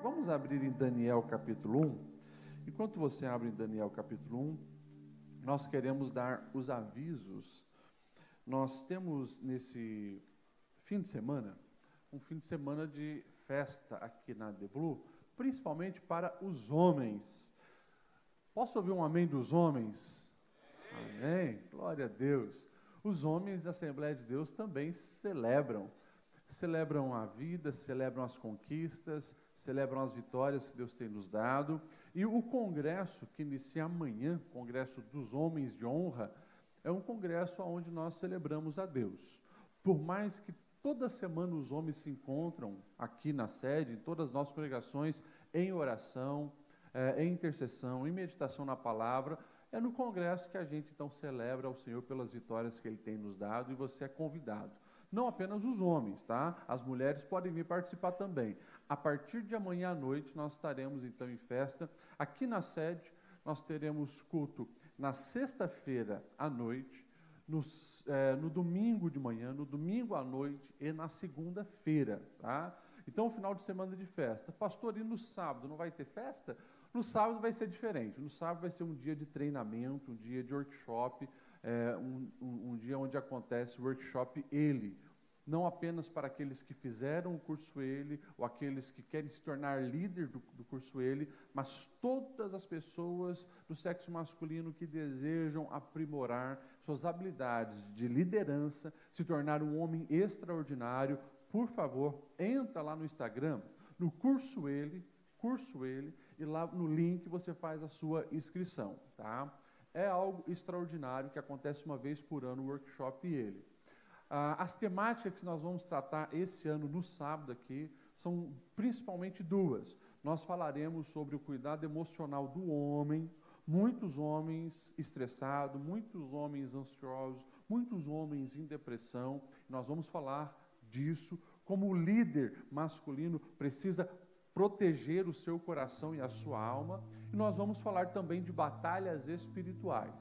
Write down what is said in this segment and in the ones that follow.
Vamos abrir em Daniel capítulo 1. Enquanto você abre em Daniel capítulo 1, nós queremos dar os avisos. Nós temos nesse fim de semana, um fim de semana de festa aqui na The Blue, principalmente para os homens. Posso ouvir um amém dos homens? Amém. Glória a Deus. Os homens da Assembleia de Deus também celebram a vida, celebram as conquistas, celebram as vitórias que Deus tem nos dado. E o congresso que inicia amanhã, o Congresso dos Homens de Honra, é um congresso onde nós celebramos a Deus. Por mais que toda semana os homens se encontram aqui na sede, em todas as nossas congregações, em oração, em intercessão, em meditação na palavra, é no congresso que a gente então celebra ao Senhor pelas vitórias que Ele tem nos dado, e você é convidado. Não apenas os homens, tá? As mulheres podem vir participar também. A partir de amanhã à noite, nós estaremos então em festa. Aqui na sede, nós teremos culto na sexta-feira à noite, no domingo de manhã, no domingo à noite e na segunda-feira, tá? Então, o final de semana de festa. Pastor, e no sábado não vai ter festa? No sábado vai ser diferente. No sábado vai ser um dia de treinamento, um dia de workshop, um dia onde acontece o workshop ELE. Não apenas para aqueles que fizeram o curso ELE, ou aqueles que querem se tornar líder do curso ELE, mas todas as pessoas do sexo masculino que desejam aprimorar suas habilidades de liderança, se tornar um homem extraordinário. Por favor, entra lá no Instagram, no curso ELE, e lá no link você faz a sua inscrição, tá? É algo extraordinário que acontece uma vez por ano, o workshop ELE. As temáticas que nós vamos tratar esse ano no sábado aqui são principalmente duas. Nós falaremos sobre o cuidado emocional do homem, muitos homens estressados, muitos homens ansiosos, muitos homens em depressão. Nós vamos falar disso, como o líder masculino precisa proteger o seu coração e a sua alma. E nós vamos falar também de batalhas espirituais,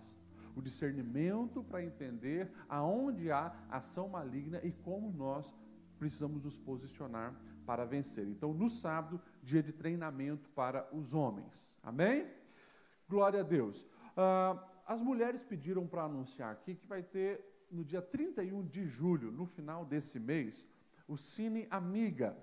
o discernimento para entender aonde há ação maligna e como nós precisamos nos posicionar para vencer. Então, no sábado, dia de treinamento para os homens. Amém? Glória a Deus. As mulheres pediram para anunciar aqui que vai ter, no dia 31 de julho, no final desse mês, o Cine Amiga.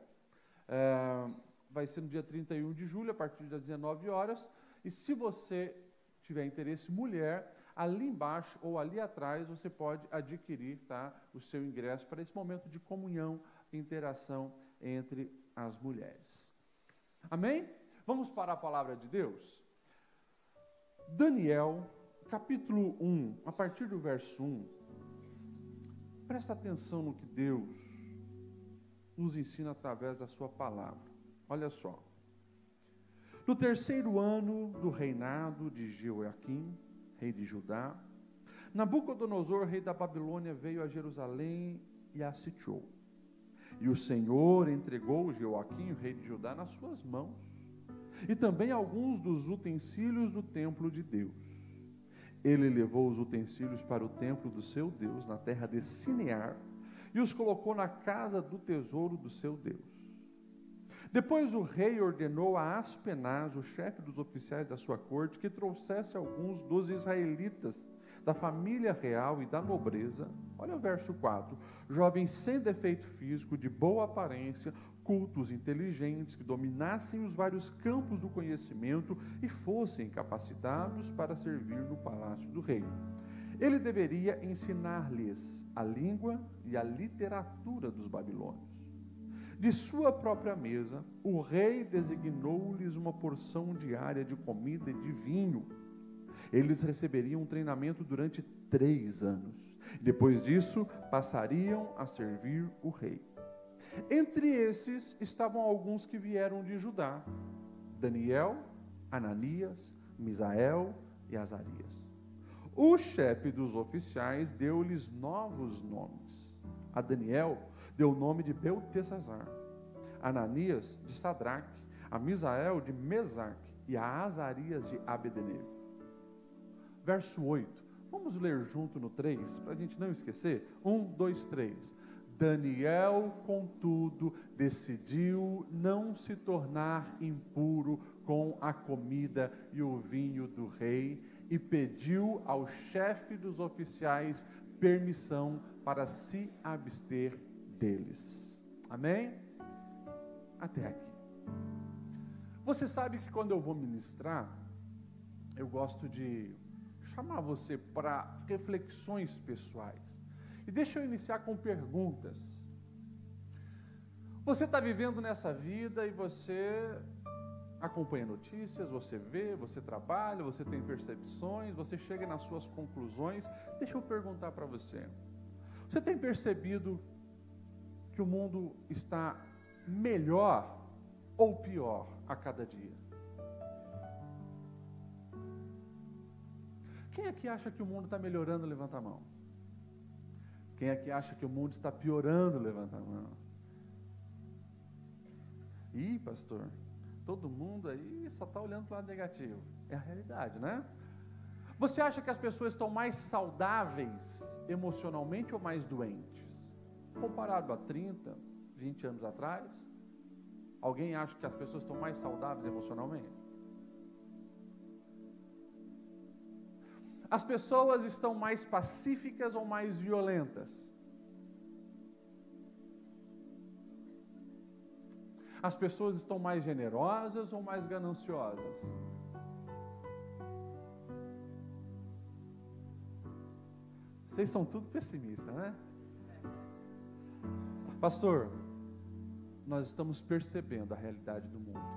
Vai ser no dia 31 de julho, a partir das 19 horas. E se você tiver interesse, mulher, ali embaixo ou ali atrás, você pode adquirir, tá, o seu ingresso para esse momento de comunhão e interação entre as mulheres. Amém? Vamos para a palavra de Deus? Daniel, capítulo 1, a partir do verso 1. Presta atenção no que Deus nos ensina através da sua palavra. Olha só. No terceiro ano do reinado de Jeoaquim, rei de Judá, Nabucodonosor, rei da Babilônia, veio a Jerusalém e a sitiou. E o Senhor entregou Jeoaquim, rei de Judá, nas suas mãos, e também alguns dos utensílios do templo de Deus. Ele levou os utensílios para o templo do seu Deus, na terra de Sinear, e os colocou na casa do tesouro do seu Deus. Depois o rei ordenou a Aspenaz, o chefe dos oficiais da sua corte, que trouxesse alguns dos israelitas, da família real e da nobreza. Olha o verso 4. Jovens sem defeito físico, de boa aparência, cultos, inteligentes, que dominassem os vários campos do conhecimento e fossem capacitados para servir no palácio do rei. Ele deveria ensinar-lhes a língua e a literatura dos babilônios. De sua própria mesa, o rei designou-lhes uma porção diária de comida e de vinho. Eles receberiam um treinamento durante 3 anos. Depois disso, passariam a servir o rei. Entre esses estavam alguns que vieram de Judá: Daniel, Ananias, Misael e Azarias. O chefe dos oficiais deu-lhes novos nomes. A Daniel deu o nome de Beltesazar, a Ananias de Sadraque, a Misael de Mesaque e a Azarias de Abednego. Verso 8, vamos ler junto no 3, para a gente não esquecer? 1, 2, 3. Daniel, contudo, decidiu não se tornar impuro com a comida e o vinho do rei e pediu ao chefe dos oficiais permissão para se abster deles. Amém? Até aqui. Você sabe que quando eu vou ministrar, eu gosto de chamar você para reflexões pessoais. E deixa eu iniciar com perguntas. Você está vivendo nessa vida e você acompanha notícias, você vê, você trabalha, você tem percepções, você chega nas suas conclusões. Deixa eu perguntar para você. Você tem percebido que o mundo está melhor ou pior a cada dia? Quem aqui acha que o mundo está melhorando, levanta a mão. Quem aqui acha que o mundo está piorando, levanta a mão. Ih, pastor, todo mundo aí só está olhando para o lado negativo. É a realidade, né? Você acha que as pessoas estão mais saudáveis emocionalmente ou mais doentes? Comparado a 30, 20 anos atrás? Alguém acha que as pessoas estão mais saudáveis emocionalmente? As pessoas estão mais pacíficas ou mais violentas? As pessoas estão mais generosas ou mais gananciosas? Vocês são tudo pessimistas, né? Pastor, nós estamos percebendo a realidade do mundo.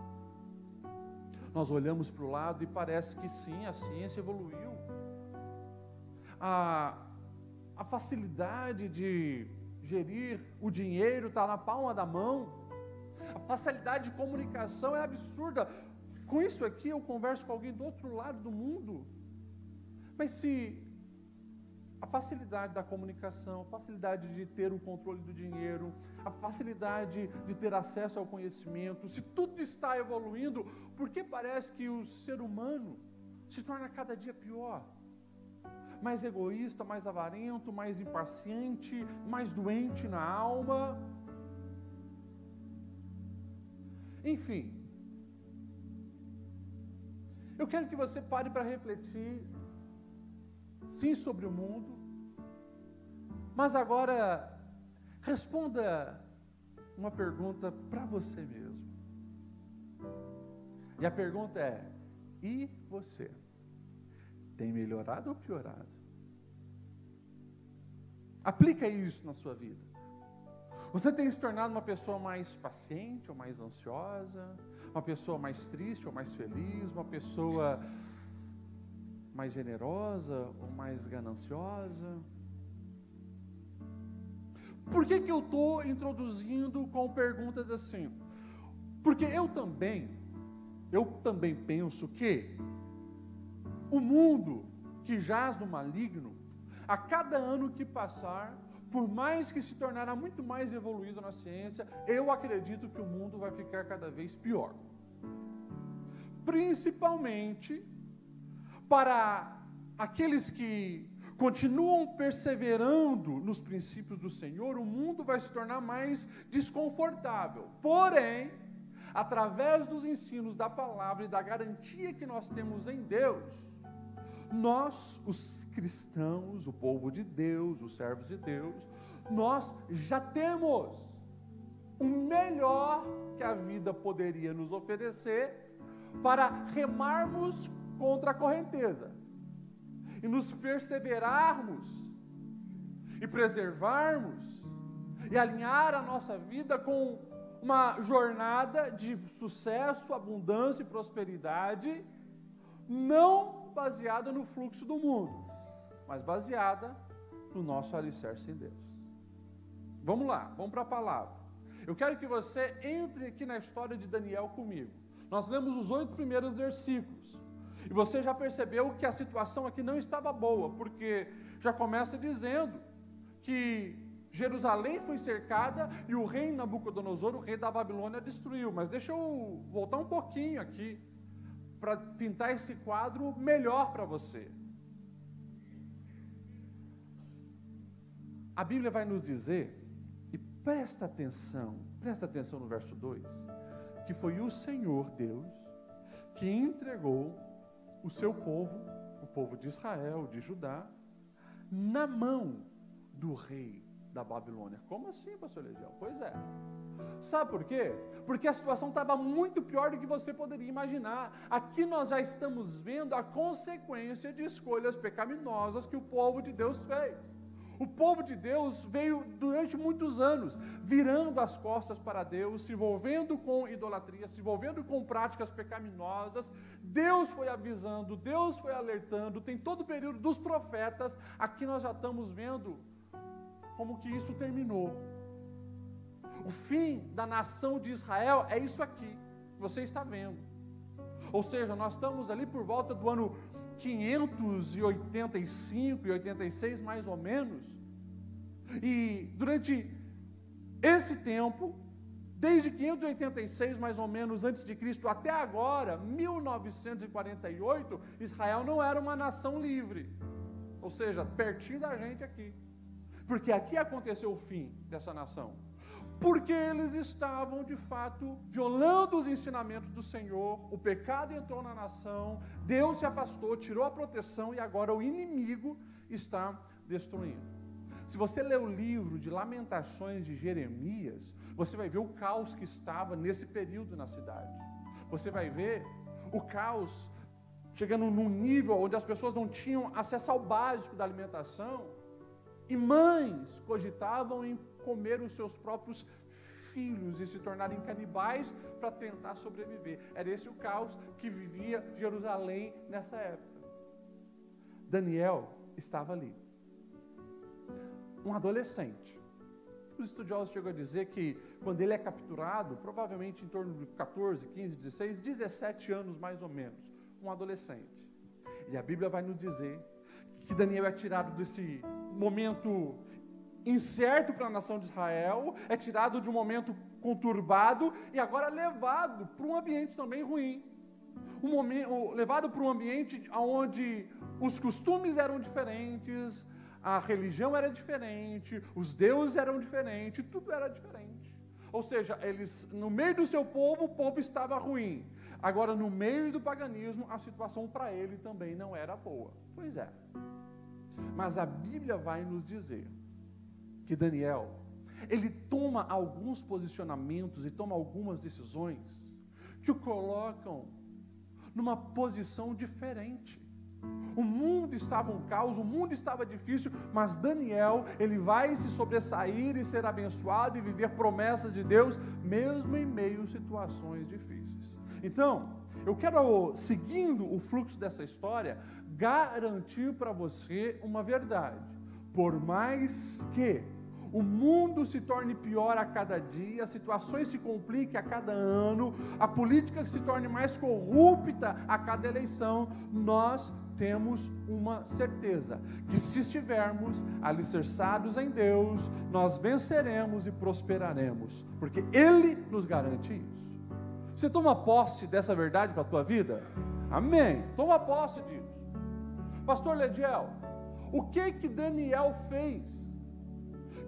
Nós olhamos para o lado e parece que sim, a ciência evoluiu. A facilidade de gerir o dinheiro está na palma da mão. A facilidade de comunicação é absurda. Com isso aqui eu converso com alguém do outro lado do mundo. Mas se a facilidade da comunicação, a facilidade de ter o controle do dinheiro, a facilidade de ter acesso ao conhecimento, se tudo está evoluindo, por que parece que o ser humano se torna cada dia pior? Mais egoísta, mais avarento, mais impaciente, mais doente na alma. Enfim, eu quero que você pare para refletir, sim, sobre o mundo, mas agora responda uma pergunta para você mesmo. E a pergunta é: e você? Tem melhorado ou piorado? Aplica isso na sua vida. Você tem se tornado uma pessoa mais paciente ou mais ansiosa? Uma pessoa mais triste ou mais feliz? Uma pessoa mais generosa ou mais gananciosa? Por que eu estou introduzindo com perguntas assim? Porque eu também penso que o mundo que jaz no maligno, a cada ano que passar, por mais que se tornará muito mais evoluído na ciência, eu acredito que o mundo vai ficar cada vez pior. Principalmente para aqueles que continuam perseverando nos princípios do Senhor, o mundo vai se tornar mais desconfortável. Porém, através dos ensinos da palavra e da garantia que nós temos em Deus, nós, os cristãos, o povo de Deus, os servos de Deus, nós já temos o melhor que a vida poderia nos oferecer para remarmos contra a correnteza e nos perseverarmos e preservarmos e alinhar a nossa vida com uma jornada de sucesso, abundância e prosperidade, não baseada no fluxo do mundo, mas baseada no nosso alicerce em Deus. Vamos lá, vamos para a palavra. Eu quero que você entre aqui na história de Daniel comigo. Nós lemos os 8 primeiros versículos, e você já percebeu que a situação aqui não estava boa, porque já começa dizendo que Jerusalém foi cercada e o rei Nabucodonosor, o rei da Babilônia, destruiu. Mas deixa eu voltar um pouquinho aqui, para pintar esse quadro melhor para você. A Bíblia vai nos dizer, e presta atenção no verso 2, que foi o Senhor Deus que entregou o seu povo, o povo de Israel, de Judá, na mão do rei da Babilônia. Como assim, pastor Legião? Pois é. Sabe por quê? Porque a situação estava muito pior do que você poderia imaginar. Aqui nós já estamos vendo a consequência de escolhas pecaminosas que o povo de Deus fez. O povo de Deus veio durante muitos anos virando as costas para Deus, se envolvendo com idolatria, se envolvendo com práticas pecaminosas. Deus foi avisando, Deus foi alertando, tem todo o período dos profetas. Aqui nós já estamos vendo como que isso terminou. O fim da nação de Israel é isso aqui, que você está vendo. Ou seja, nós estamos ali por volta do ano 585 e 86, mais ou menos. E durante esse tempo, desde 586, mais ou menos, antes de Cristo, até agora, 1948, Israel não era uma nação livre. Ou seja, pertinho da gente aqui. Porque aqui aconteceu o fim dessa nação. Porque eles estavam, de fato, violando os ensinamentos do Senhor, o pecado entrou na nação, Deus se afastou, tirou a proteção e agora o inimigo está destruindo. Se você ler o livro de Lamentações de Jeremias, você vai ver o caos que estava nesse período na cidade. Você vai ver o caos chegando num nível onde as pessoas não tinham acesso ao básico da alimentação, e mães cogitavam em comer os seus próprios filhos e se tornarem canibais para tentar sobreviver. Era esse o caos que vivia Jerusalém nessa época. Daniel estava ali, um adolescente. Os estudiosos chegam a dizer que quando ele é capturado, provavelmente em torno de 14, 15, 16, 17 anos mais ou menos, um adolescente. E a Bíblia vai nos dizer que Daniel é tirado desse momento incerto para a nação de Israel, é tirado de um momento conturbado e agora levado para um ambiente também ruim. Levado para um ambiente onde os costumes eram diferentes, a religião era diferente, os deuses eram diferentes, tudo era diferente. Ou seja, eles, no meio do seu povo, o povo estava ruim. Agora, no meio do paganismo, a situação para ele também não era boa. Pois é. Mas a Bíblia vai nos dizer que Daniel, ele toma alguns posicionamentos e toma algumas decisões que o colocam numa posição diferente. O mundo estava um caos, o mundo estava difícil, mas Daniel, ele vai se sobressair e ser abençoado e viver promessas de Deus, mesmo em meio a situações difíceis. Então, eu quero, seguindo o fluxo dessa história, garantir para você uma verdade. Por mais que o mundo se torne pior a cada dia, as situações se compliquem a cada ano, a política se torne mais corrupta a cada eleição, nós temos uma certeza, que se estivermos alicerçados em Deus, nós venceremos e prosperaremos, porque Ele nos garante isso. Você toma posse dessa verdade para a tua vida? Amém. Toma posse disso. Pastor Lediel, o que Daniel fez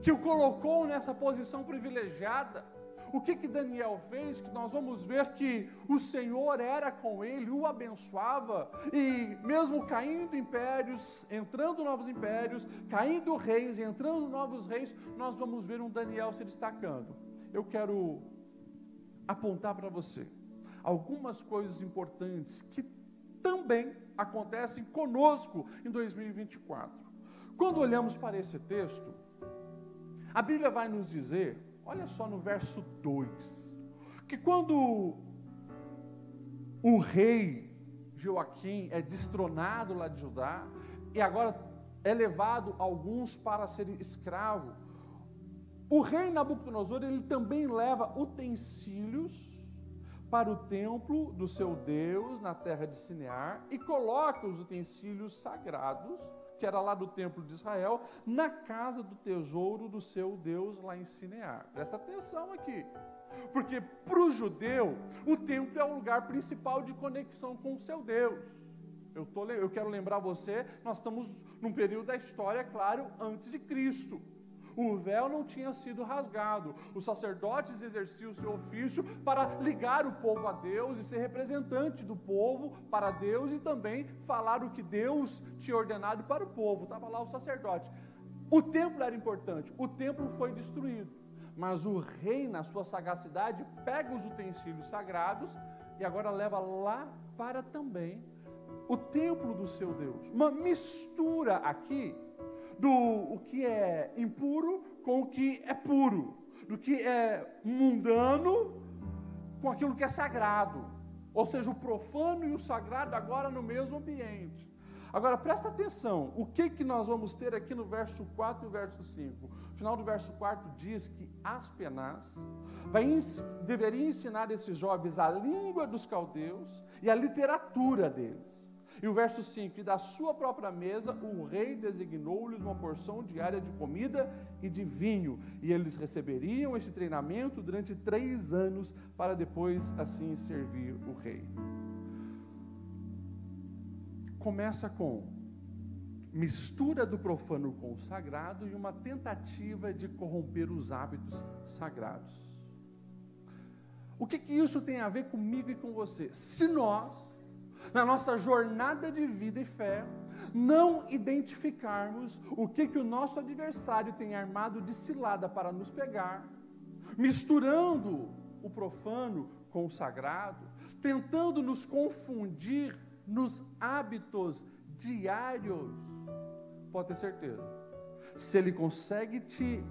que o colocou nessa posição privilegiada? O que Daniel fez que nós vamos ver que o Senhor era com ele, o abençoava, e mesmo caindo impérios, entrando novos impérios, caindo reis, entrando novos reis, nós vamos ver um Daniel se destacando. Eu quero apontar para você algumas coisas importantes que também acontecem conosco em 2024. Quando olhamos para esse texto, a Bíblia vai nos dizer, olha só no verso 2, que quando o rei Joaquim é destronado lá de Judá, e agora é levado alguns para serem escravos, o rei Nabucodonosor, ele também leva utensílios para o templo do seu Deus na terra de Sinear e coloca os utensílios sagrados, que era lá do templo de Israel, na casa do tesouro do seu Deus lá em Sinear. Presta atenção aqui, porque para o judeu, o templo é o lugar principal de conexão com o seu Deus. Eu quero lembrar você, nós estamos num período da história, claro, antes de Cristo. O véu não tinha sido rasgado. Os sacerdotes exerciam o seu ofício para ligar o povo a Deus e ser representante do povo para Deus e também falar o que Deus tinha ordenado para o povo. Estava lá o sacerdote. O templo era importante. O templo foi destruído. Mas o rei, na sua sagacidade, pega os utensílios sagrados e agora leva lá para também o templo do seu Deus. Uma mistura aqui do o que é impuro com o que é puro, do que é mundano com aquilo que é sagrado. Ou seja, o profano e o sagrado agora no mesmo ambiente. Agora, presta atenção, o que nós vamos ter aqui no verso 4 e o verso 5? No final do verso 4 diz que Aspenaz deveria ensinar esses jovens a língua dos caldeus e a literatura deles. E o verso 5, e da sua própria mesa o rei designou-lhes uma porção diária de comida e de vinho, e eles receberiam esse treinamento durante 3 anos, para depois assim servir o rei. Começa com mistura do profano com o sagrado e uma tentativa de corromper os hábitos sagrados. O que isso tem a ver comigo e com você? Se nós, na nossa jornada de vida e fé, não identificarmos o que o nosso adversário tem armado de cilada para nos pegar, misturando o profano com o sagrado, tentando nos confundir nos hábitos diários, pode ter certeza, se ele consegue te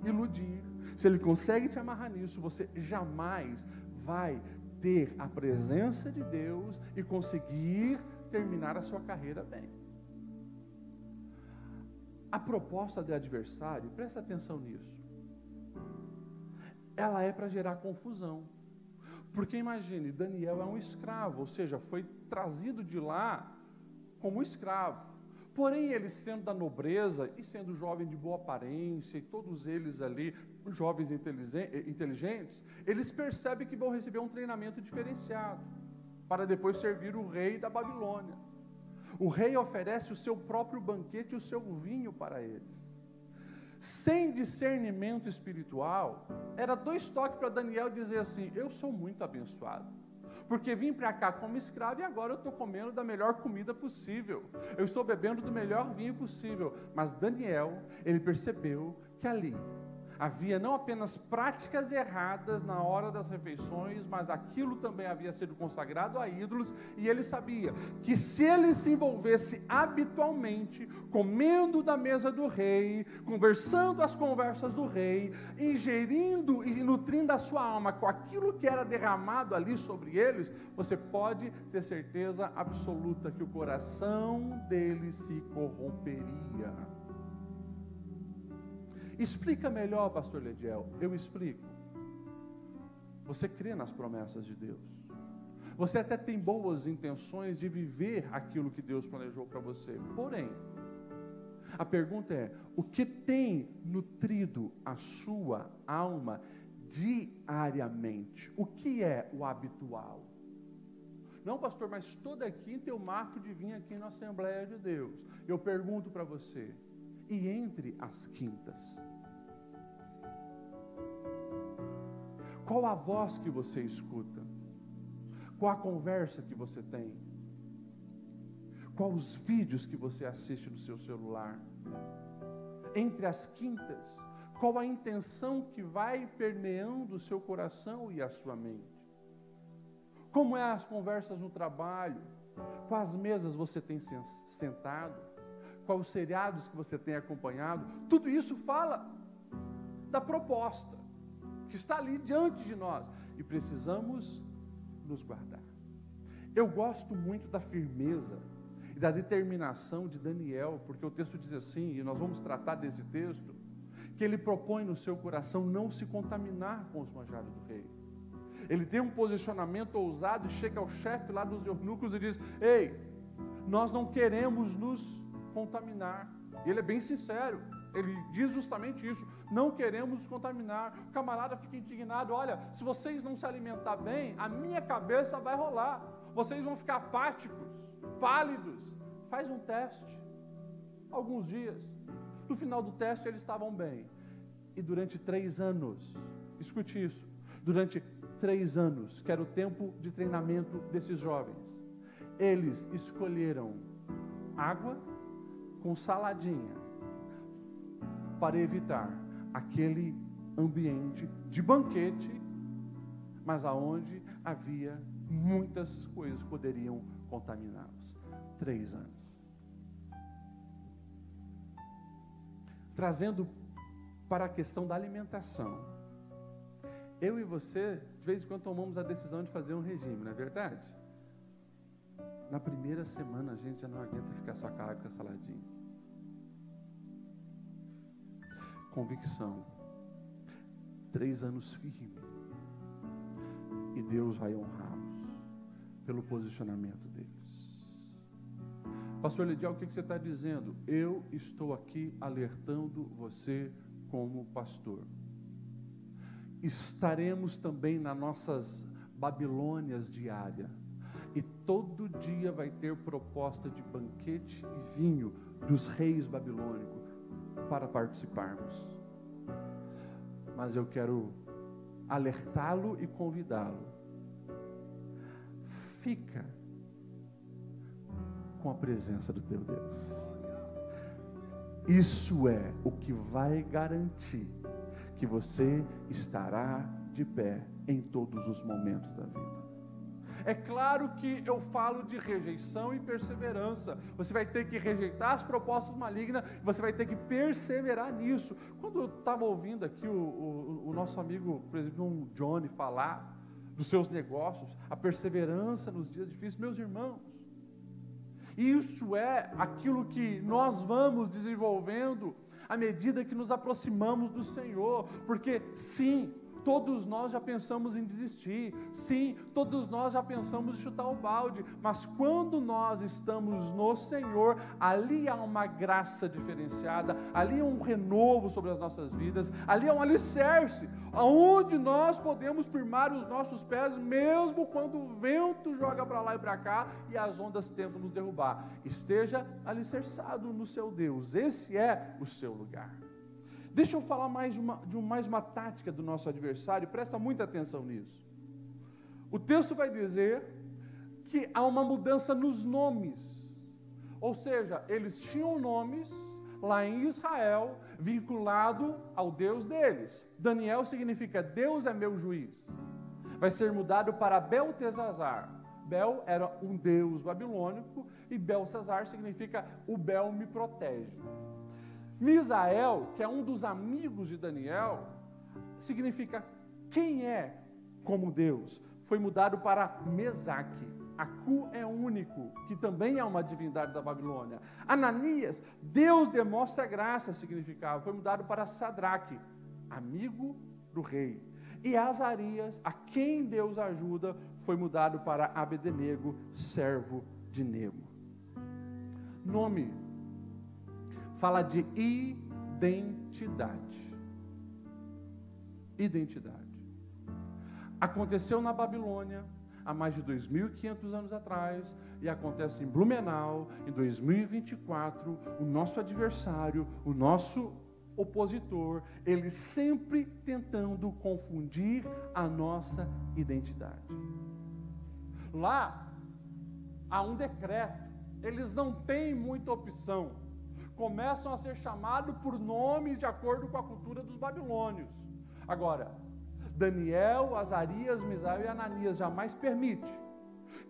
iludir, se ele consegue te amarrar nisso, você jamais vai ter a presença de Deus e conseguir terminar a sua carreira bem. A proposta do adversário, presta atenção nisso, ela é para gerar confusão. Porque imagine, Daniel é um escravo, ou seja, foi trazido de lá como escravo. Porém, ele sendo da nobreza e sendo jovem de boa aparência, e todos eles ali, jovens inteligentes, eles percebem que vão receber um treinamento diferenciado, para depois servir o rei da Babilônia. O rei oferece o seu próprio banquete e o seu vinho para eles. Sem discernimento espiritual, era 2 toques para Daniel dizer assim: eu sou muito abençoado, porque vim para cá como escravo e agora eu estou comendo da melhor comida possível, eu estou bebendo do melhor vinho possível. Mas Daniel, ele percebeu que ali havia não apenas práticas erradas na hora das refeições, mas aquilo também havia sido consagrado a ídolos, e ele sabia que se ele se envolvesse habitualmente, comendo da mesa do rei, conversando as conversas do rei, ingerindo e nutrindo a sua alma com aquilo que era derramado ali sobre eles, você pode ter certeza absoluta que o coração dele se corromperia. Explica melhor, pastor Lediel. Eu explico. Você crê nas promessas de Deus. Você até tem boas intenções de viver aquilo que Deus planejou para você. Porém, a pergunta é: o que tem nutrido a sua alma diariamente? O que é o habitual? Não, pastor, mas toda quinta eu marco de vir aqui na Assembleia de Deus. Eu pergunto para você, e entre as quintas? Qual a voz que você escuta? Qual a conversa que você tem? Quais os vídeos que você assiste no seu celular? Entre as quintas, qual a intenção que vai permeando o seu coração e a sua mente? Como é as conversas no trabalho? Quais mesas você tem sentado? Quais os seriados que você tem acompanhado? Tudo isso fala da proposta que está ali diante de nós, e precisamos nos guardar. Eu gosto muito da firmeza e da determinação de Daniel, porque o texto diz assim, e nós vamos tratar desse texto, que ele propõe no seu coração não se contaminar com os manjares do rei. Ele tem um posicionamento ousado e chega ao chefe lá dos eunucos e diz: ei, nós não queremos nos contaminar. E ele é bem sincero, ele diz justamente isso: não queremos nos contaminar. O camarada fica indignado: olha, se vocês não se alimentar bem, a minha cabeça vai rolar, vocês vão ficar apáticos, pálidos. Faz um teste, alguns dias. No final do teste eles estavam bem. E durante 3 anos, escute isso, durante 3 anos, que era o tempo de treinamento desses jovens, eles escolheram água com saladinha, para evitar aquele ambiente de banquete, mas aonde havia muitas coisas que poderiam contaminá-los. 3 anos. Trazendo para a questão da alimentação. Eu e você, de vez em quando, tomamos a decisão de fazer um regime, não é verdade? Na primeira semana, a gente já não aguenta ficar só com a água com a saladinha. Convicção. 3 anos firme. E Deus vai honrá-los pelo posicionamento deles. Pastor Lidial, o que você está dizendo? Eu estou aqui alertando você como pastor. Estaremos também nas nossas Babilônias diárias. E todo dia vai ter proposta de banquete e vinho dos reis babilônicos para participarmos. Mas eu quero alertá-lo e convidá-lo. Fica com a presença do teu Deus. Isso é o que vai garantir que você estará de pé em todos os momentos da vida. É claro que eu falo de rejeição e perseverança. Você vai ter que rejeitar as propostas malignas, você vai ter que perseverar nisso. Quando eu estava ouvindo aqui o nosso amigo, por exemplo, um Johnny, falar dos seus negócios, a perseverança nos dias difíceis, meus irmãos, isso é aquilo que nós vamos desenvolvendo à medida que nos aproximamos do Senhor, porque sim, todos nós já pensamos em desistir, sim, todos nós já pensamos em chutar o balde, mas quando nós estamos no Senhor, ali há uma graça diferenciada, ali há um renovo sobre as nossas vidas, ali há um alicerce, onde nós podemos firmar os nossos pés, mesmo quando o vento joga para lá e para cá, e as ondas tentam nos derrubar. Esteja alicerçado no seu Deus, esse é o seu lugar. Deixa eu falar mais uma tática do nosso adversário, presta muita atenção nisso. O texto vai dizer que há uma mudança nos nomes, ou seja, eles tinham nomes lá em Israel, vinculado ao Deus deles. Daniel significa Deus é meu juiz. Vai ser mudado para Beltesazar. Bel era um deus babilônico e Belsazar significa o Bel me protege. Misael, que é um dos amigos de Daniel, significa quem é como Deus. Foi mudado para Mesaque. Acu é único, que também é uma divindade da Babilônia. Ananias, Deus demonstra graça, significava. Foi mudado para Sadraque, amigo do rei. E Azarias, a quem Deus ajuda, foi mudado para Abednego, servo de Nego. Nome fala de identidade. Identidade. Aconteceu na Babilônia há mais de 2.500 anos atrás e acontece em Blumenau em 2024. O nosso adversário, o nosso opositor, ele sempre tentando confundir a nossa identidade. Lá há um decreto, eles não têm muita opção. Começam a ser chamados por nomes de acordo com a cultura dos babilônios. Agora, Daniel, Azarias, Misael e Ananias jamais permite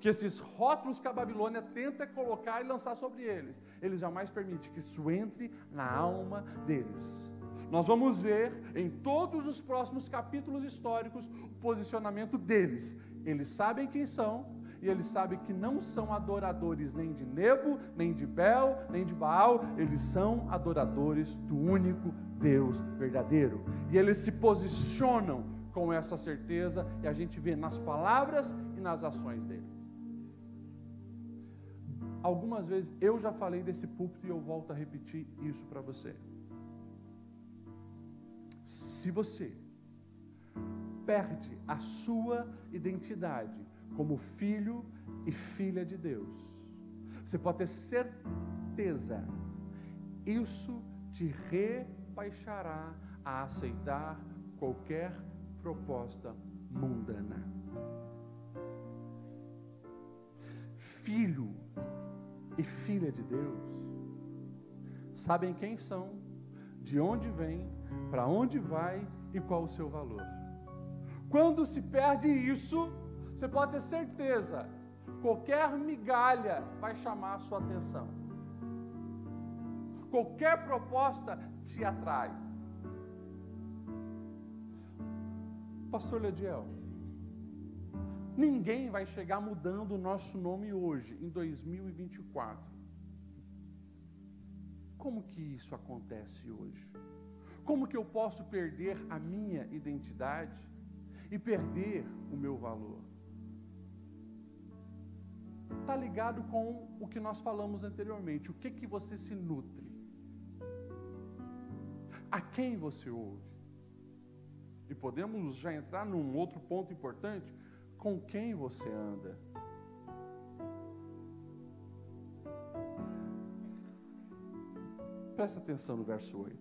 que esses rótulos que a Babilônia tenta colocar e lançar sobre eles, eles jamais permitem que isso entre na alma deles. Nós vamos ver em todos os próximos capítulos históricos o posicionamento deles. Eles sabem quem são, e eles sabem que não são adoradores nem de Nebo, nem de Bel, nem de Baal. Eles são adoradores do único Deus verdadeiro. E eles se posicionam com essa certeza, e a gente vê nas palavras e nas ações deles. Algumas vezes eu já falei desse púlpito e eu volto a repetir isso para você. Se você perde a sua identidade como filho e filha de Deus, você pode ter certeza, isso te rebaixará a aceitar qualquer proposta mundana. Filho e filha de Deus sabem quem são, de onde vem, para onde vai e qual o seu valor. Quando se perde isso, você pode ter certeza, qualquer migalha vai chamar a sua atenção. Qualquer proposta te atrai. Pastor Lediel, ninguém vai chegar mudando o nosso nome hoje, em 2024. Como que isso acontece hoje? Como que eu posso perder a minha identidade e perder o meu valor? Está ligado com o que nós falamos anteriormente. O que você se nutre? A quem você ouve? E podemos já entrar num outro ponto importante, com quem você anda. Presta atenção no verso 8.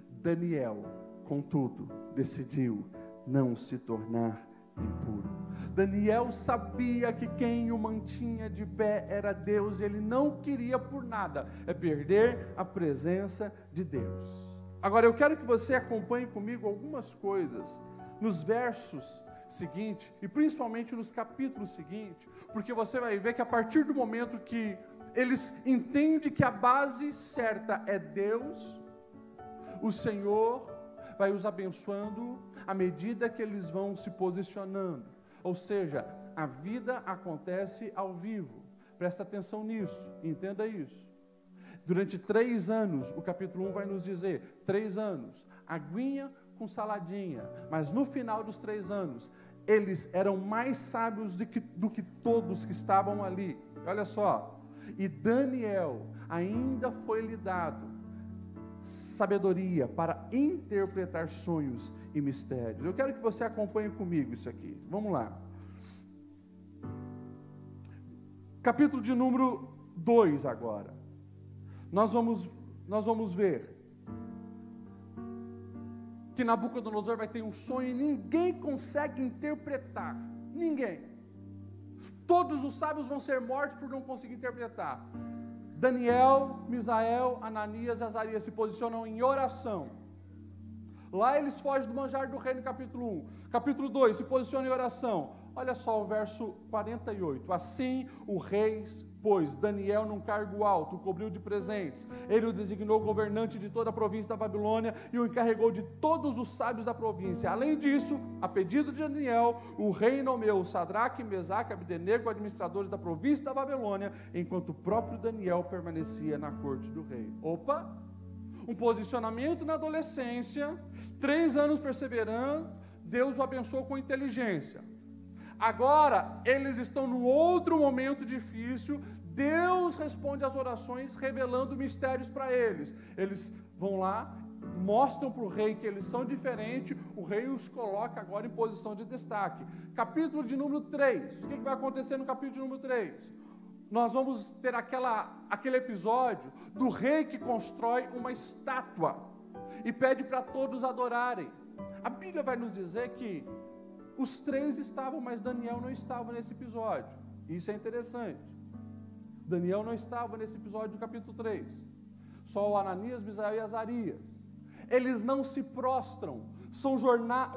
Daniel, contudo, decidiu não se tornar impuro. Daniel sabia que quem o mantinha de pé era Deus, e ele não queria por nada perder a presença de Deus. Agora eu quero que você acompanhe comigo algumas coisas nos versos seguintes, e principalmente nos capítulos seguintes, porque você vai ver que a partir do momento que eles entendem que a base certa é Deus, o Senhor vai os abençoando à medida que eles vão se posicionando. Ou seja, a vida acontece ao vivo. Presta atenção nisso, entenda isso. Durante 3 anos, o capítulo 1 vai nos dizer, 3 anos, aguinha com saladinha, mas no final dos 3 anos, eles eram mais sábios do que todos que estavam ali. Olha só, e Daniel ainda foi-lhe dado sabedoria para interpretar sonhos e mistérios. Eu quero que você acompanhe comigo isso aqui. Vamos lá. Capítulo de número 2 agora. Nós vamos ver que Nabucodonosor vai ter um sonho e ninguém consegue interpretar. Ninguém. Todos os sábios vão ser mortos por não conseguir interpretar. Daniel, Misael, Ananias e Azarias se posicionam em oração. Lá eles fogem do manjar do rei no capítulo 1. Capítulo 2, se posicionam em oração. Olha só o verso 48. Assim o rei pôs Daniel num cargo alto, o cobriu de presentes. Ele o designou governante de toda a província da Babilônia e o encarregou de todos os sábios da província. Além disso, a pedido de Daniel, o rei nomeou Sadraque, Mesaque e Abdenego administradores da província da Babilônia, enquanto o próprio Daniel permanecia na corte do rei. Opa! Um posicionamento na adolescência, 3 anos perseverando, Deus o abençoou com inteligência. Agora, eles estão num outro momento difícil, Deus responde às orações, revelando mistérios para eles. Eles vão lá, mostram para o rei que eles são diferentes, o rei os coloca agora em posição de destaque. Capítulo de número 3, o que vai acontecer no capítulo de número 3? Nós vamos ter aquele episódio do rei que constrói uma estátua e pede para todos adorarem. A Bíblia vai nos dizer que os 3 estavam, mas Daniel não estava nesse episódio. Isso é interessante. Daniel não estava nesse episódio do capítulo 3. Só o Ananias, Misael e Azarias. Eles não se prostram, são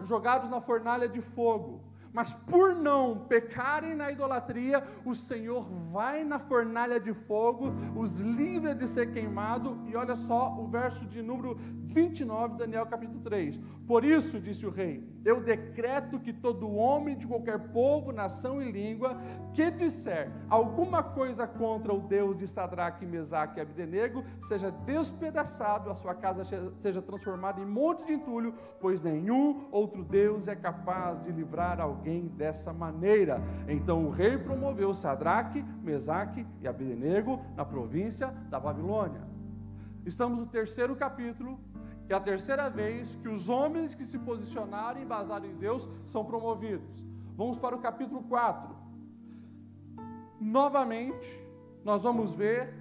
jogados na fornalha de fogo. Mas por não pecarem na idolatria, o Senhor vai na fornalha de fogo, os livra de ser queimado. E olha só o verso de número 29, Daniel capítulo 3. Por isso, disse o rei, eu decreto que todo homem de qualquer povo, nação e língua, que disser alguma coisa contra o Deus de Sadraque, Mesaque e Abdenego, seja despedaçado, a sua casa seja transformada em monte de entulho, pois nenhum outro Deus é capaz de livrar alguém dessa maneira. Então o rei promoveu Sadraque, Mesaque e Abdenego na província da Babilônia. Estamos no 3º capítulo, é a 3ª vez que os homens que se posicionaram e basaram em Deus são promovidos. Vamos para o capítulo 4. Novamente, nós vamos ver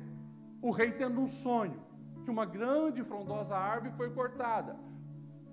o rei tendo um sonho, que uma grande e frondosa árvore foi cortada.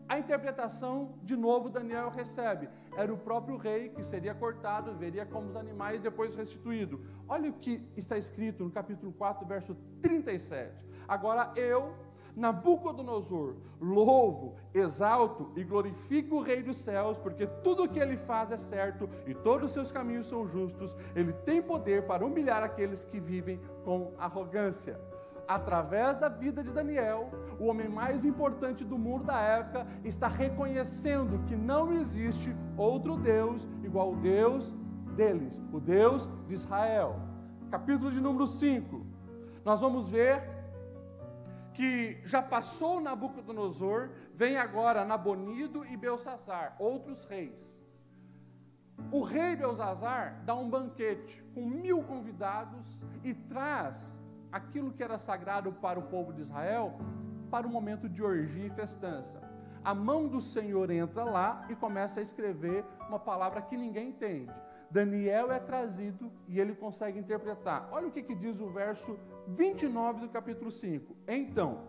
a interpretação, de novo, Daniel recebe. Era o próprio rei que seria cortado, veria como os animais, depois restituído. Olha o que está escrito no capítulo 4, verso 37. Agora eu, Nabucodonosor, louvo, exalto e glorifico o Rei dos céus, porque tudo o que ele faz é certo e todos os seus caminhos são justos. Ele tem poder para humilhar aqueles que vivem com arrogância. Através da vida de Daniel, o homem mais importante do mundo da época está reconhecendo que não existe outro Deus igual ao Deus deles, o Deus de Israel. Capítulo de número 5, nós vamos ver que já passou Nabucodonosor, vem agora Nabonido e Belsassar, outros reis. O rei Belsassar dá um banquete com 1000 convidados e traz aquilo que era sagrado para o povo de Israel para um momento de orgia e festança. A mão do Senhor entra lá e começa a escrever uma palavra que ninguém entende. Daniel é trazido e ele consegue interpretar. Olha o que diz o verso 29 do capítulo 5. Então,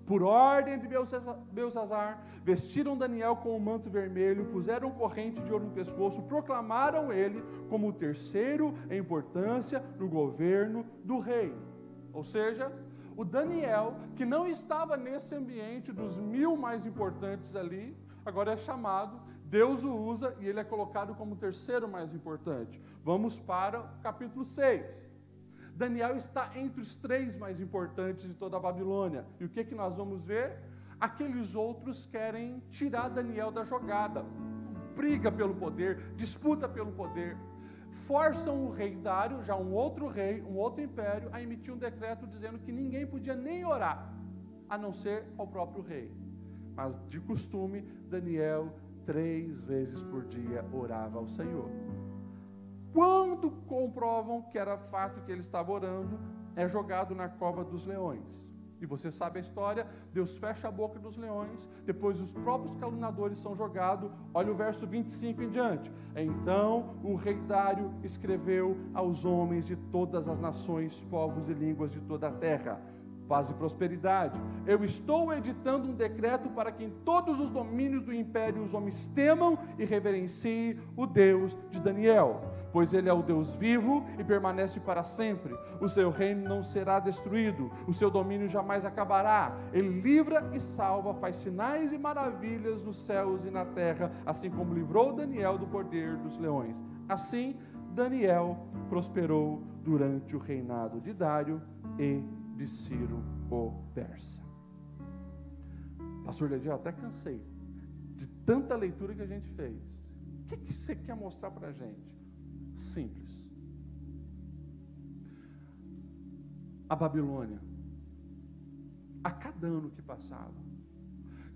por ordem de Belsassar, vestiram Daniel com um manto vermelho, puseram corrente de ouro no pescoço, proclamaram ele como o terceiro em importância no governo do rei. Ou seja, o Daniel, que não estava nesse ambiente dos 1000 mais importantes ali, agora é chamado, Deus o usa e ele é colocado como o terceiro mais importante. Vamos para o capítulo 6. Daniel está entre os 3 mais importantes de toda a Babilônia. E o que nós vamos ver? Aqueles outros querem tirar Daniel da jogada. Briga pelo poder, disputa pelo poder. Forçam o rei Dário, já um outro rei, um outro império, a emitir um decreto dizendo que ninguém podia nem orar, a não ser ao próprio rei. Mas, de costume, Daniel 3 vezes por dia orava ao Senhor. Quando comprovam que era fato que ele estava orando, é jogado na cova dos leões. E você sabe a história, Deus fecha a boca dos leões, depois os próprios caluniadores são jogados. Olha o verso 25 em diante. Então o rei Dário escreveu aos homens de todas as nações, povos e línguas de toda a terra: paz e prosperidade. Eu estou editando um decreto para que em todos os domínios do império os homens temam e reverenciem o Deus de Daniel, pois ele é o Deus vivo e permanece para sempre. O seu reino não será destruído, o seu domínio jamais acabará. Ele livra e salva, faz sinais e maravilhas nos céus e na terra, assim como livrou Daniel do poder dos leões. Assim, Daniel prosperou durante o reinado de Dário e de Ciro o Persa. Pastor Lediel, até cansei de tanta leitura que a gente fez. O que você quer mostrar para a gente? Simples. A Babilônia, a cada ano que passava,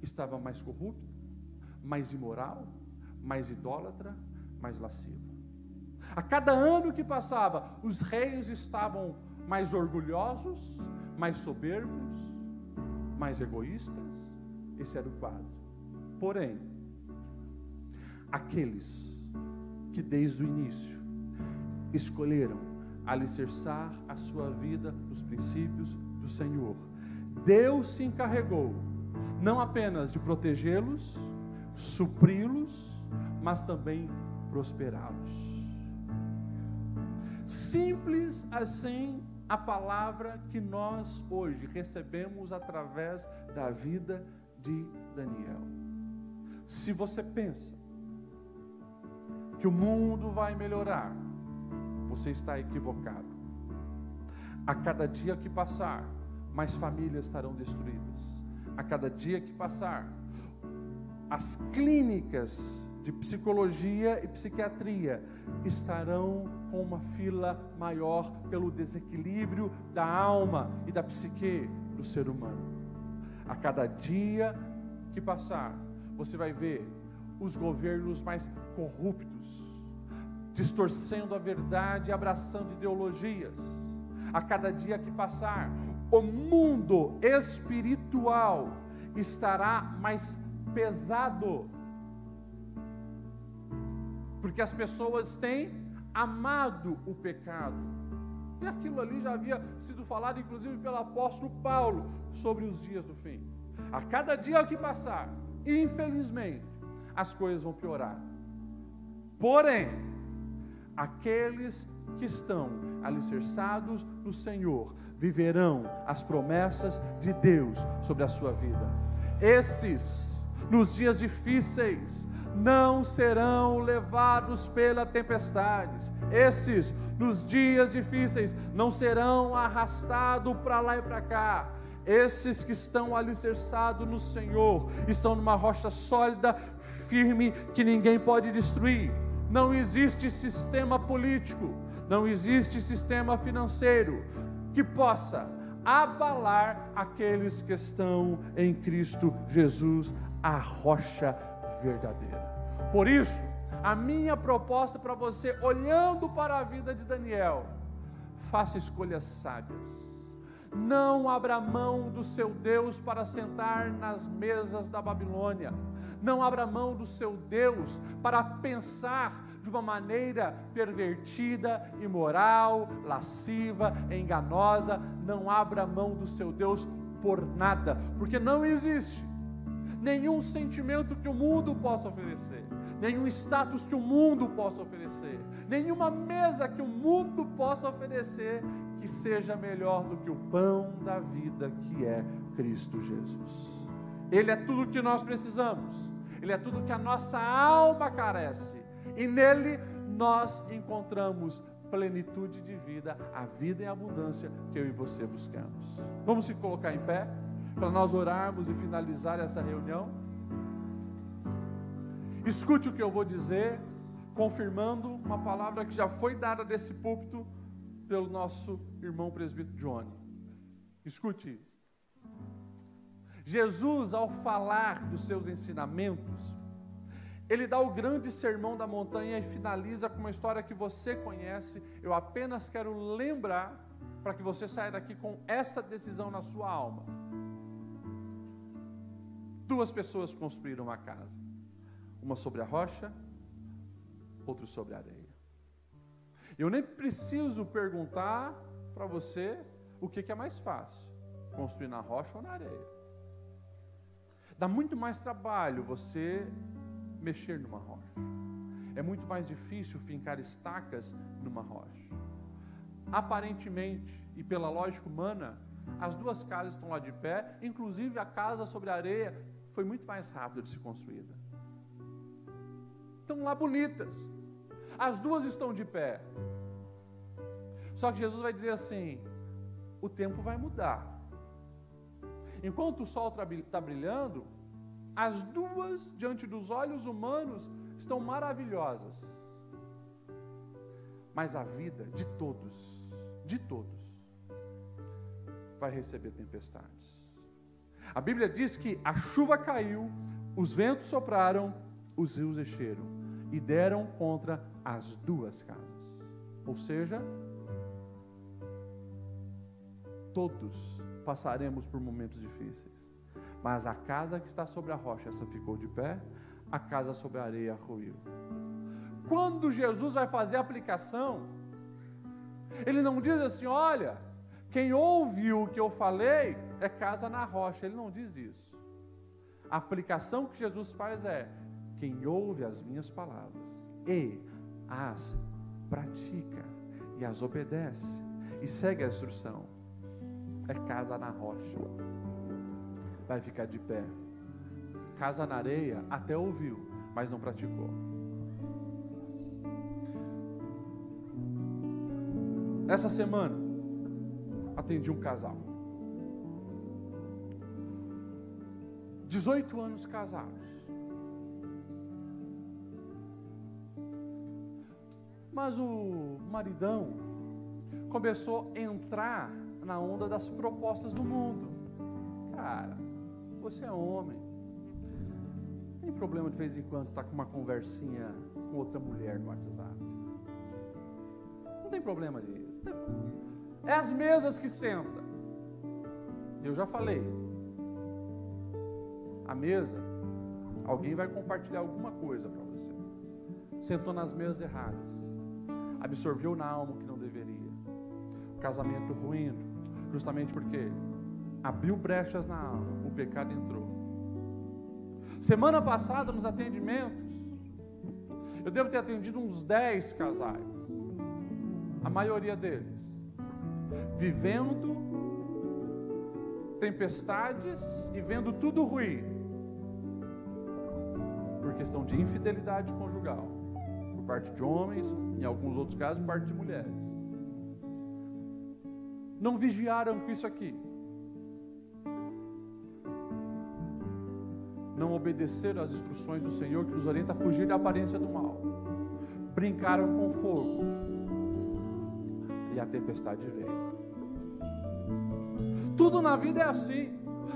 estava mais corrupta, mais imoral, mais idólatra, mais lasciva. A cada ano que passava, os reis estavam mais orgulhosos, mais soberbos, mais egoístas. Esse era o quadro. Porém, aqueles que desde o início escolheram alicerçar a sua vida nos princípios do Senhor, Deus se encarregou não apenas de protegê-los, supri-los, mas também prosperá-los. Simples assim a palavra que nós hoje recebemos através da vida de Daniel. Se você pensa que o mundo vai melhorar, você está equivocado. A cada dia que passar, mais famílias estarão destruídas. A cada dia que passar, as clínicas de psicologia e psiquiatria estarão com uma fila maior pelo desequilíbrio da alma e da psique do ser humano. A cada dia que passar, você vai ver os governos mais corruptos, distorcendo a verdade e abraçando ideologias. A cada dia que passar, o mundo espiritual estará mais pesado, porque as pessoas têm amado o pecado. E aquilo ali já havia sido falado, inclusive, pelo apóstolo Paulo, sobre os dias do fim. A cada dia que passar, infelizmente, as coisas vão piorar. Porém, aqueles que estão alicerçados no Senhor viverão as promessas de Deus sobre a sua vida. Esses, nos dias difíceis, não serão levados pela tempestade. Esses, nos dias difíceis, não serão arrastados para lá e para cá. Esses que estão alicerçados no Senhor, estão numa rocha sólida, firme, que ninguém pode destruir. Não existe sistema político, não existe sistema financeiro que possa abalar aqueles que estão em Cristo Jesus, a rocha verdadeira. Por isso, a minha proposta para você, olhando para a vida de Daniel, faça escolhas sábias. Não abra mão do seu Deus para sentar nas mesas da Babilônia. Não abra mão do seu Deus para pensar de uma maneira pervertida, imoral, lasciva, enganosa. Não abra mão do seu Deus por nada, porque não existe nenhum sentimento que o mundo possa oferecer, nenhum status que o mundo possa oferecer, nenhuma mesa que o mundo possa oferecer que seja melhor do que o pão da vida, que é Cristo Jesus. Ele é tudo que nós precisamos, Ele é tudo que a nossa alma carece, e nele nós encontramos plenitude de vida, a vida em abundância que eu e você buscamos. Vamos se colocar em pé para nós orarmos e finalizar essa reunião? Escute o que eu vou dizer, confirmando uma palavra que já foi dada desse púlpito pelo nosso irmão presbítero Johnny. Escute isso. Jesus, ao falar dos seus ensinamentos, ele dá o grande sermão da montanha e finaliza com uma história que você conhece. Eu apenas quero lembrar, para que você saia daqui com essa decisão na sua alma. Duas pessoas construíram uma casa, uma sobre a rocha, outra sobre a areia. Eu nem preciso perguntar para você o que é mais fácil, construir na rocha ou na areia. Dá muito mais trabalho você mexer numa rocha. É muito mais difícil fincar estacas numa rocha. Aparentemente, e pela lógica humana, as duas casas estão lá de pé, inclusive a casa sobre a areia foi muito mais rápida de ser construída. Estão lá bonitas. As duas estão de pé. Só que Jesus vai dizer assim: o tempo vai mudar. Enquanto o sol está brilhando, as duas, diante dos olhos humanos, estão maravilhosas. Mas a vida de todos, vai receber tempestades. A Bíblia diz que a chuva caiu, os ventos sopraram, os rios encheram e deram contra as duas casas. Ou seja, todos passaremos por momentos difíceis, mas a casa que está sobre a rocha, essa ficou de pé, a casa sobre a areia ruiu. Quando Jesus vai fazer a aplicação, Ele não diz assim: olha, quem ouviu o que eu falei é casa na rocha. Ele não diz isso. A aplicação que Jesus faz é: quem ouve as minhas palavras e as pratica, e as obedece, e segue a instrução, é casa na rocha, vai ficar de pé. Casa na areia até ouviu, mas não praticou. Essa semana atendi um casal, 18 anos casados, mas o maridão começou a entrar na onda das propostas do mundo. Cara, você é homem, tem problema de vez em quando estar com uma conversinha com outra mulher no WhatsApp? Não tem problema disso. É as mesas que senta. Eu já falei, a mesa, alguém vai compartilhar alguma coisa para você. Sentou nas mesas erradas, absorveu na alma o que não deveria. O casamento ruindo, justamente porque abriu brechas na alma, o pecado entrou. Semana passada, nos atendimentos, eu devo ter atendido uns 10 casais. A maioria deles vivendo tempestades e vendo tudo ruim por questão de infidelidade conjugal, por parte de homens, em alguns outros casos, por parte de mulheres. Não vigiaram com isso aqui. Não obedeceram às instruções do Senhor, que nos orienta a fugir da aparência do mal. Brincaram com fogo. E a tempestade veio. Tudo na vida é assim.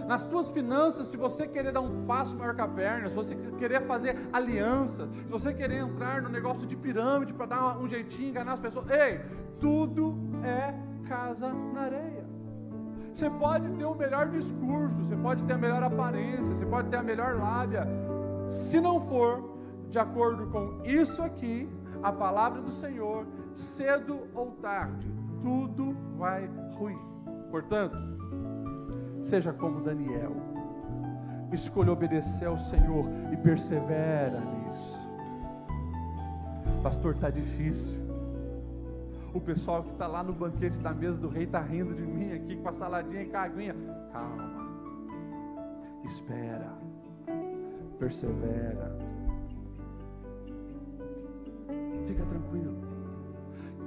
Nas tuas finanças, se você querer dar um passo maior que a perna, se você querer fazer aliança, se você querer entrar no negócio de pirâmide para dar um jeitinho, enganar as pessoas, ei, tudo é casa na areia. Você pode ter o melhor discurso, você pode ter a melhor aparência, você pode ter a melhor lábia, se não for de acordo com isso aqui, a palavra do Senhor, cedo ou tarde, tudo vai ruir. Portanto, seja como Daniel, escolha obedecer ao Senhor e persevera nisso. Pastor, está difícil. O pessoal que está lá no banquete da mesa do rei está rindo de mim aqui com a saladinha e com a aguinha. Calma, espera, persevera, fica tranquilo.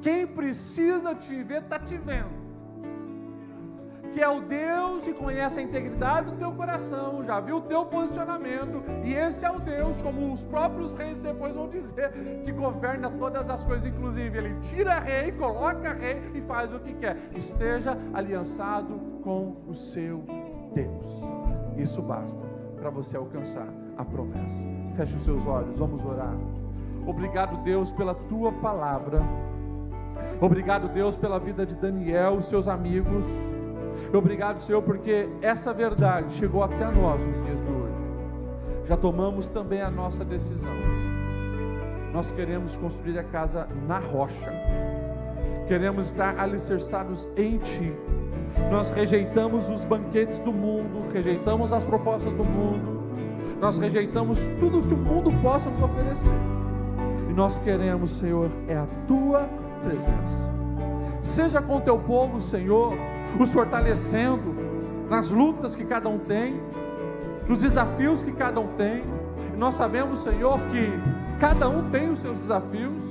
Quem precisa te ver está te vendo, que é o Deus que conhece a integridade do teu coração, já viu o teu posicionamento, e esse é o Deus, como os próprios reis depois vão dizer, que governa todas as coisas, inclusive Ele tira rei, coloca rei e faz o que quer. Esteja aliançado com o seu Deus. Isso basta para você alcançar a promessa. Feche os seus olhos, vamos orar. Obrigado, Deus, pela tua palavra. Obrigado, Deus, pela vida de Daniel, os seus amigos. Obrigado, Senhor, porque essa verdade chegou até nós nos dias de hoje. Já tomamos também a nossa decisão. Nós queremos construir a casa na rocha. Queremos estar alicerçados em Ti. Nós rejeitamos os banquetes do mundo, rejeitamos as propostas do mundo, nós rejeitamos tudo que o mundo possa nos oferecer. E nós queremos, Senhor, é a Tua presença. Seja com Teu povo, Senhor, os fortalecendo nas lutas que cada um tem, nos desafios que cada um tem. E nós sabemos, Senhor, que cada um tem os seus desafios.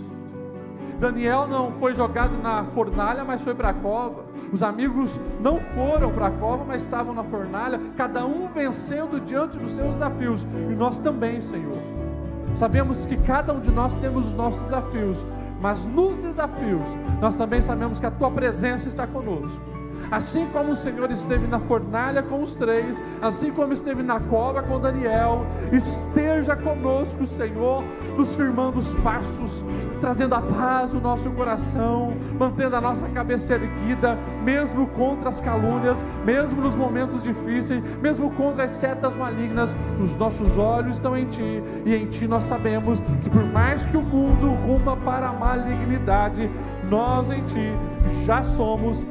Daniel não foi jogado na fornalha, mas foi para a cova. Os amigos não foram para a cova, mas estavam na fornalha, cada um vencendo diante dos seus desafios. E nós também, Senhor, sabemos que cada um de nós temos os nossos desafios, mas nos desafios nós também sabemos que a Tua presença está conosco. Assim como o Senhor esteve na fornalha com os 3, assim como esteve na cova com Daniel, esteja conosco, Senhor, nos firmando os passos, trazendo a paz no nosso coração, mantendo a nossa cabeça erguida, mesmo contra as calúnias, mesmo nos momentos difíceis, mesmo contra as setas malignas. Os nossos olhos estão em Ti, e em Ti nós sabemos que por mais que o mundo ruma para a malignidade, nós em Ti já somos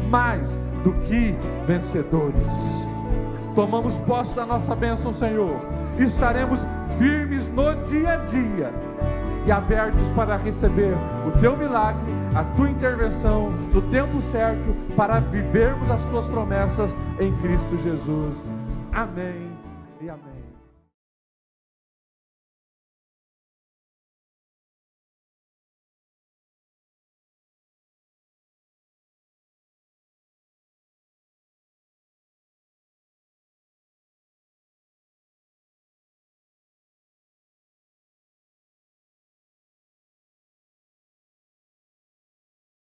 mais do que vencedores. Tomamos posse da nossa bênção, Senhor. Estaremos firmes no dia a dia e abertos para receber o Teu milagre, a Tua intervenção no tempo certo, para vivermos as Tuas promessas em Cristo Jesus. Amém e amém.